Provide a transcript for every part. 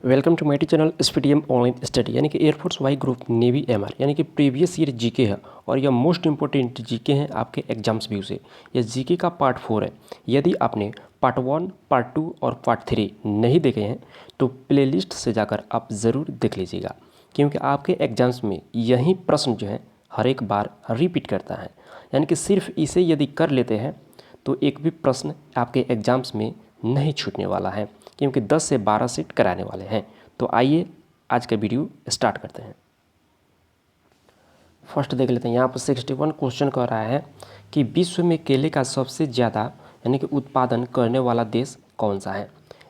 Welcome to my channel SPTM online study यानी कि air force Y group navy MR यानी कि प्रीवियस ईयर जीके है और यह मोस्ट इंपॉर्टेंट जीके हैं आपके एग्जाम्स व्यू से। यह जीके का पार्ट 4 है। यदि आपने पार्ट 1, पार्ट 2 और पार्ट 3 नहीं देखे हैं तो प्लेलिस्ट से जाकर आप ज़रूर देख लीजिएगा, क्योंकि आपके एग्जाम्स में यही प्रश्न जो है हर एक बार रिपीट करता है। यानी कि सिर्फ इसे यदि कर लेते हैं तो एक भी प्रश्न आपके एग्जाम्स में नहीं छूटने वाला है, क्योंकि 10 से 12 सेट कराने वाले हैं। तो आइए आज का वीडियो स्टार्ट करते हैं। फर्स्ट देख लेते हैं। यहाँ पर 61 क्वेश्चन कह रहा है कि विश्व में केले का सबसे ज़्यादा यानी कि उत्पादन करने वाला देश कौन सा है।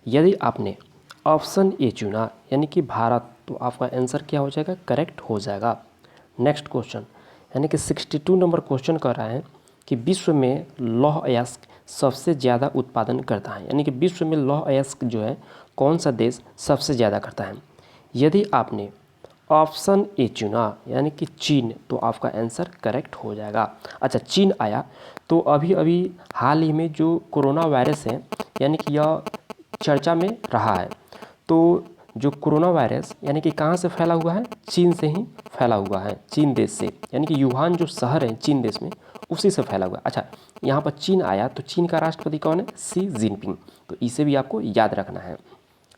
यदि आपने ऑप्शन ए चुना यानी कि भारत, तो आपका आंसर क्या हो जाएगा, करेक्ट हो जाएगा। नेक्स्ट क्वेश्चन यानी कि 62 नंबर क्वेश्चन कह रहा है कि विश्व में लौह अयस्क सबसे ज़्यादा उत्पादन करता है। यानी कि विश्व में लौह अयस्क जो है कौन सा देश सबसे ज़्यादा करता है। यदि आपने ऑप्शन ए चुना यानी कि चीन, तो आपका आंसर करेक्ट हो जाएगा। अच्छा, चीन आया तो अभी अभी हाल ही में जो कोरोना वायरस है यानी कि यह चर्चा में रहा है। तो जो कोरोना वायरस यानी कि कहाँ से फैला हुआ है, चीन से ही फैला हुआ है, चीन देश से, यानी कि यूहान जो शहर है चीन देश में उसी से फैला हुआ है। अच्छा, यहाँ पर चीन आया तो चीन का राष्ट्रपति कौन है, शी जिनपिंग, तो इसे भी आपको याद रखना है।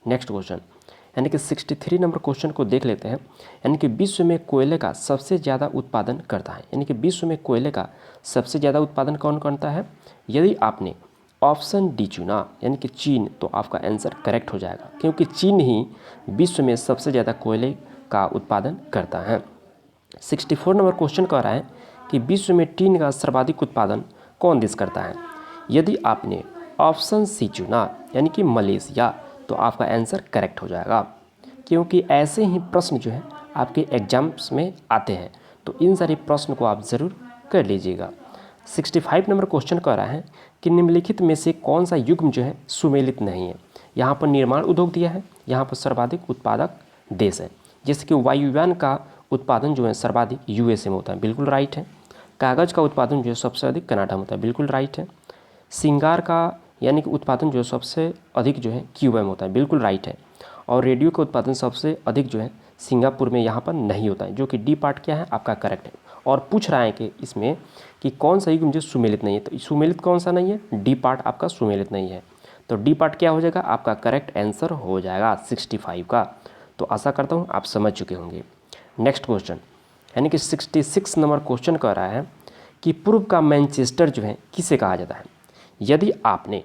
नेक्स्ट क्वेश्चन यानी कि 63 नंबर क्वेश्चन को देख लेते हैं। यानी कि विश्व में कोयले का सबसे ज़्यादा उत्पादन करता है। यानी कि विश्व में कोयले का सबसे ज़्यादा उत्पादन कौन करता है। यदि आपने ऑप्शन डी चुना यानी कि चीन, तो आपका आंसर करेक्ट हो जाएगा, क्योंकि चीन ही विश्व में सबसे ज़्यादा कोयले का उत्पादन करता है। 64 नंबर क्वेश्चन कह रहा है कि विश्व में टीन का सर्वाधिक उत्पादन कौन देश करता है। यदि आपने ऑप्शन सी चुना यानी कि मलेशिया, तो आपका आंसर करेक्ट हो जाएगा, क्योंकि ऐसे ही प्रश्न जो है आपके एग्जाम्स में आते हैं। तो इन सारे प्रश्न को आप ज़रूर कर लीजिएगा। 65 नंबर क्वेश्चन कह रहा है कि निम्नलिखित में से कौन सा युग्म जो है सुमेलित नहीं है। यहाँ पर निर्माण उद्योग दिया है, यहाँ पर सर्वाधिक उत्पादक देश है, जैसे कि वायुयान का उत्पादन जो है सर्वाधिक USA में होता है, बिल्कुल राइट है। कागज़ का उत्पादन जो है सबसे अधिक कनाडा में होता है, बिल्कुल राइट है। सिंगार का यानी कि उत्पादन जो है सबसे अधिक जो है क्यूबा में होता है, बिल्कुल राइट है। और रेडियो का उत्पादन सबसे अधिक जो है सिंगापुर में यहाँ पर नहीं होता है, जो कि डी पार्ट क्या है आपका करेक्ट है। और पूछ रहा है कि इसमें कि कौन सा युग्म जो सुमेलित नहीं है, तो सुमेलित कौन सा नहीं है, डी पार्ट आपका सुमेलित नहीं है। तो डी पार्ट क्या हो जाएगा, आपका करेक्ट आंसर हो जाएगा 65 का। तो आशा करता हूँ आप समझ चुके होंगे। नेक्स्ट क्वेश्चन यानी कि 66 नंबर क्वेश्चन कह रहा है कि पूर्व का मैनचेस्टर जो है किसे कहा जाता है। यदि आपने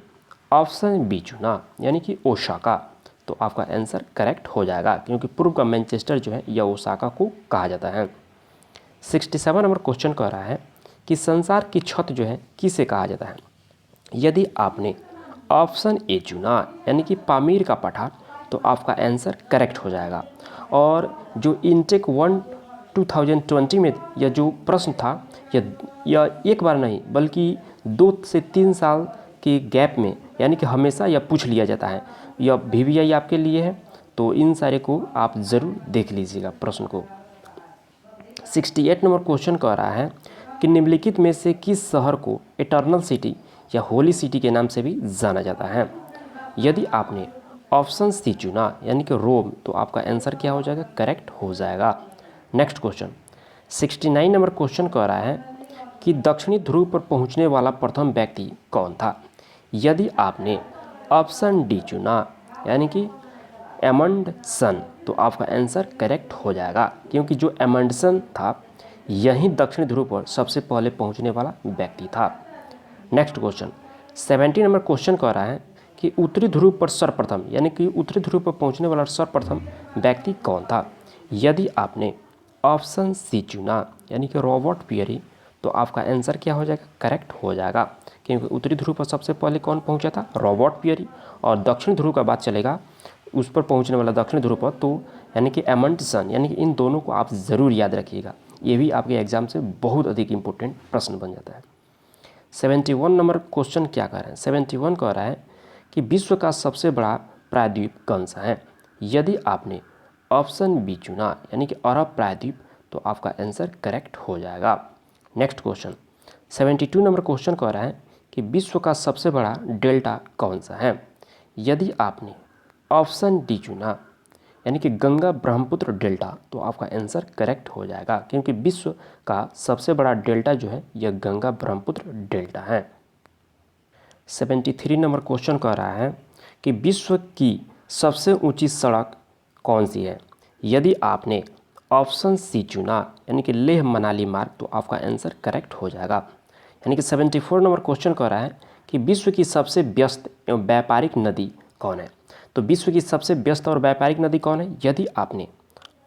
ऑप्शन बी चुना यानी कि ओसाका, तो आपका आंसर करेक्ट हो जाएगा, क्योंकि पूर्व का मैनचेस्टर जो है यह ओसाका को कहा जाता है। 67 नंबर क्वेश्चन कह रहा है कि संसार की छत जो है किसे कहा जाता है। यदि आपने ऑप्शन ए चुना यानी कि पामीर का पठार, तो आपका आंसर करेक्ट हो जाएगा। और जो इनटेक 1 2020 में यह जो प्रश्न था, यह एक बार नहीं बल्कि 2 से 3 साल के गैप में यानी कि हमेशा यह पूछ लिया जाता है। यह VVI आपके लिए है, तो इन सारे को आप ज़रूर देख लीजिएगा प्रश्न को। 68 नंबर क्वेश्चन कह रहा है कि निम्नलिखित में से किस शहर को इटर्नल सिटी या होली सिटी के नाम से भी जाना जाता है। यदि आपने ऑप्शन सी चुना यानी कि रोम, तो आपका आंसर क्या हो जाएगा, करेक्ट हो जाएगा। नेक्स्ट क्वेश्चन 69 नंबर क्वेश्चन कह रहा है कि दक्षिणी ध्रुव पर पहुंचने वाला प्रथम व्यक्ति कौन था। यदि आपने ऑप्शन डी चुना यानी कि एमंडसन, तो आपका आंसर करेक्ट हो जाएगा, क्योंकि जो एमंडसन था यही दक्षिणी ध्रुव पर सबसे पहले पहुंचने वाला व्यक्ति था। नेक्स्ट क्वेश्चन 70 नंबर क्वेश्चन कह रहा है कि उत्तरी ध्रुव पर सर्वप्रथम यानी कि उत्तरी ध्रुव पर पहुंचने वाला सर्वप्रथम व्यक्ति कौन था। यदि आपने ऑप्शन सी चुना यानी कि रॉबर्ट पियरी, तो आपका आंसर क्या हो जाएगा, करेक्ट हो जाएगा, क्योंकि उत्तरी ध्रुव पर सबसे पहले कौन पहुंचा था, रॉबर्ट पियरी। और दक्षिण ध्रुव का बात चलेगा, उस पर पहुंचने वाला दक्षिण ध्रुव पर तो यानी कि एमंडसन, यानी कि इन दोनों को आप ज़रूर याद रखिएगा, ये भी आपके एग्जाम से बहुत अधिक इंपॉर्टेंट प्रश्न बन जाता है। 71 नंबर क्वेश्चन क्या कह रहे हैं, 71 कह रहा है कि विश्व का सबसे बड़ा प्रायद्वीप कौन सा है। यदि आपने ऑप्शन बी चुना यानी कि अरब प्रायद्वीप, तो आपका आंसर करेक्ट हो जाएगा। नेक्स्ट क्वेश्चन 72 नंबर क्वेश्चन कह रहा है कि विश्व का सबसे बड़ा डेल्टा कौन सा है। यदि आपने ऑप्शन डी चुना यानी कि गंगा ब्रह्मपुत्र डेल्टा, तो आपका आंसर करेक्ट हो जाएगा, क्योंकि विश्व का सबसे बड़ा डेल्टा जो है यह गंगा ब्रह्मपुत्र डेल्टा है। 73 नंबर क्वेश्चन कह रहा है कि विश्व की सबसे ऊंची सड़क कौन सी है। यदि आपने ऑप्शन सी चुना यानी कि लेह मनाली मार्ग, तो आपका आंसर करेक्ट हो जाएगा। यानी कि 74 नंबर क्वेश्चन कह रहा है कि विश्व की सबसे व्यस्त एवं व्यापारिक नदी कौन है। तो विश्व की सबसे व्यस्त और व्यापारिक नदी कौन है। यदि आपने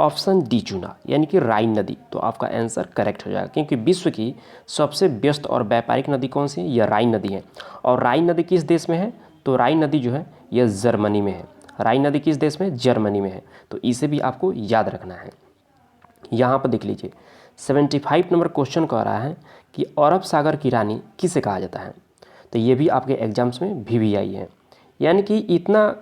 ऑप्शन डी चुना यानी कि राइन नदी, तो आपका आंसर करेक्ट हो जाएगा, क्योंकि विश्व की सबसे व्यस्त और व्यापारिक नदी कौन सी है, यह राइन नदी है। और राइन नदी किस देश में है, तो राइन नदी जो है यह जर्मनी में है। राइन नदी किस देश में, जर्मनी में है। तो इसे भी आपको याद रखना है। यहाँ पर देख लीजिए 75 नंबर क्वेश्चन कह रहा है कि अरब सागर की रानी किसे कहा जाता है। तो ये भी आपके एग्जाम्स में भी आई है। यानी कि इतना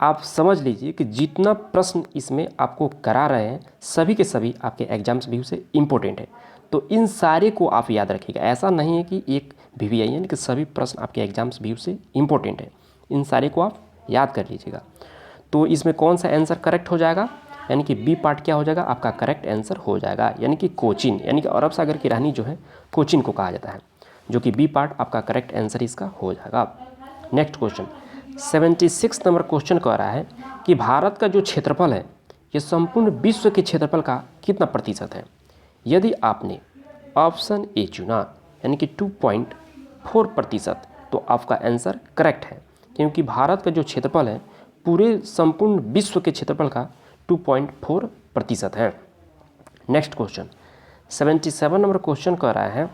आप समझ लीजिए कि जितना प्रश्न इसमें आपको करा रहे हैं सभी के सभी आपके एग्जाम्स व्यू से इम्पोर्टेंट है। तो इन सारे को आप याद रखिएगा। ऐसा नहीं है कि एक भी आई, यानी कि सभी प्रश्न आपके एग्जाम्स व्यू से इम्पोर्टेंट है। इन सारे को आप याद कर लीजिएगा। तो इसमें कौन सा आंसर करेक्ट हो जाएगा, यानी कि बी पार्ट क्या हो जाएगा, आपका करेक्ट आंसर हो जाएगा, यानी कि कोचीन, यानी कि अरब सागर की रानी जो है कोचीन को कहा जाता है, जो कि बी पार्ट आपका करेक्ट आंसर इसका हो जाएगा। नेक्स्ट क्वेश्चन 76 नंबर क्वेश्चन कह रहा है कि भारत का जो क्षेत्रफल है ये संपूर्ण विश्व के क्षेत्रफल का कितना प्रतिशत है। यदि आपने ऑप्शन ए चुना यानी कि 2.4%, तो आपका आंसर करेक्ट है, क्योंकि भारत का जो क्षेत्रफल है पूरे संपूर्ण विश्व के क्षेत्रफल का 2.4% है। नेक्स्ट क्वेश्चन 77 नंबर क्वेश्चन कह रहा है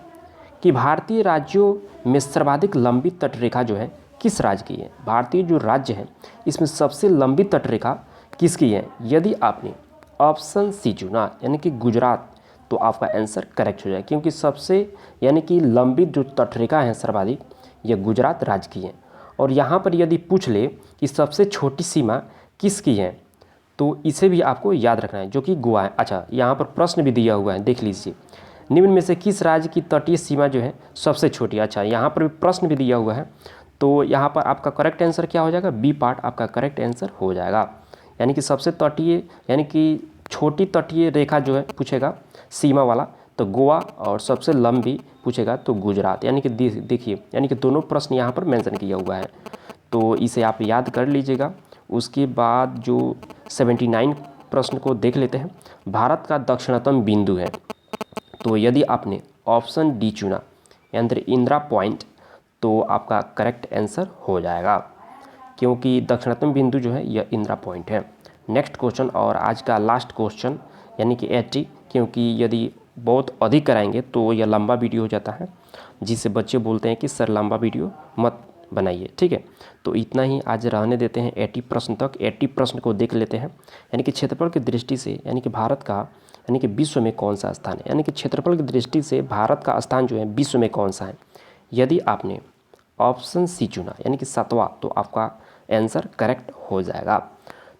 कि भारतीय राज्यों में सर्वाधिक लंबी तटरेखा जो है किस राज्य की है। भारतीय जो राज्य है इसमें सबसे लंबी तटरेखा किसकी है। यदि आपने ऑप्शन सी चुना यानी कि गुजरात, तो आपका आंसर करेक्ट हो जाए, क्योंकि सबसे यानी कि लंबी जो तटरेखा है सर्वाधिक यह गुजरात राज्य की है। और यहाँ पर यदि पूछ ले कि सबसे छोटी सीमा किसकी है, तो इसे भी आपको याद रखना है, जो कि गोवा है। अच्छा, यहाँ पर प्रश्न भी दिया हुआ है, देख लीजिए, निम्न में से किस राज्य की तटीय सीमा जो है सबसे छोटी। अच्छा, यहाँ पर भी प्रश्न भी दिया हुआ है, तो यहाँ पर आपका करेक्ट आंसर क्या हो जाएगा, बी पार्ट आपका करेक्ट आंसर हो जाएगा। यानी कि सबसे तटीय यानी कि छोटी तटीय रेखा जो है पूछेगा सीमा वाला, तो गोवा, और सबसे लंबी पूछेगा तो गुजरात। यानी कि देखिए, यानी कि दोनों प्रश्न यहाँ पर मेंशन किया हुआ है, तो इसे आप याद कर लीजिएगा। उसके बाद जो 79 प्रश्न को देख लेते हैं। भारत का दक्षिणतम बिंदु है, तो यदि आपने ऑप्शन डी चुना यानी इंदिरा पॉइंट, तो आपका करेक्ट आंसर हो जाएगा, क्योंकि दक्षिणतम बिंदु जो है यह इंदिरा पॉइंट है। नेक्स्ट क्वेश्चन और आज का लास्ट क्वेश्चन यानी कि 80, क्योंकि यदि बहुत अधिक कराएंगे तो यह लंबा वीडियो हो जाता है, जिससे बच्चे बोलते हैं कि सर लंबा वीडियो मत बनाइए, ठीक है। तो इतना ही आज रहने देते हैं 80 प्रश्न तक। 80 प्रश्न को देख लेते हैं। यानी कि क्षेत्रफल की दृष्टि से यानी कि भारत का यानी कि विश्व में कौन सा स्थान है, यानी कि क्षेत्रफल की दृष्टि से भारत का स्थान जो है विश्व में कौन सा है। यदि आपने ऑप्शन सी चुना यानी कि 7वां, तो आपका आंसर करेक्ट हो जाएगा।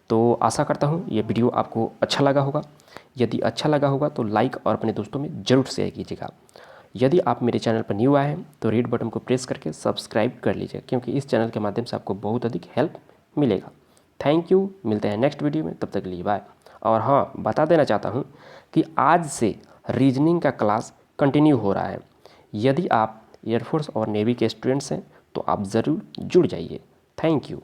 तो आशा करता हूँ ये वीडियो आपको अच्छा लगा होगा। यदि अच्छा लगा होगा तो लाइक और अपने दोस्तों में ज़रूर शेयर कीजिएगा। यदि आप मेरे चैनल पर न्यू आए हैं तो रेड बटन को प्रेस करके सब्सक्राइब कर लीजिए, क्योंकि इस चैनल के माध्यम से आपको बहुत अधिक हेल्प मिलेगा। थैंक यू, मिलते हैं नेक्स्ट वीडियो में, तब तक के लिए बाय। और हाँ, बता देना चाहता हूँ कि आज से रीजनिंग का क्लास कंटिन्यू हो रहा है। यदि आप एयरफोर्स और नेवी के स्टूडेंट्स हैं तो आप ज़रूर जुड़ जाइए। Thank you.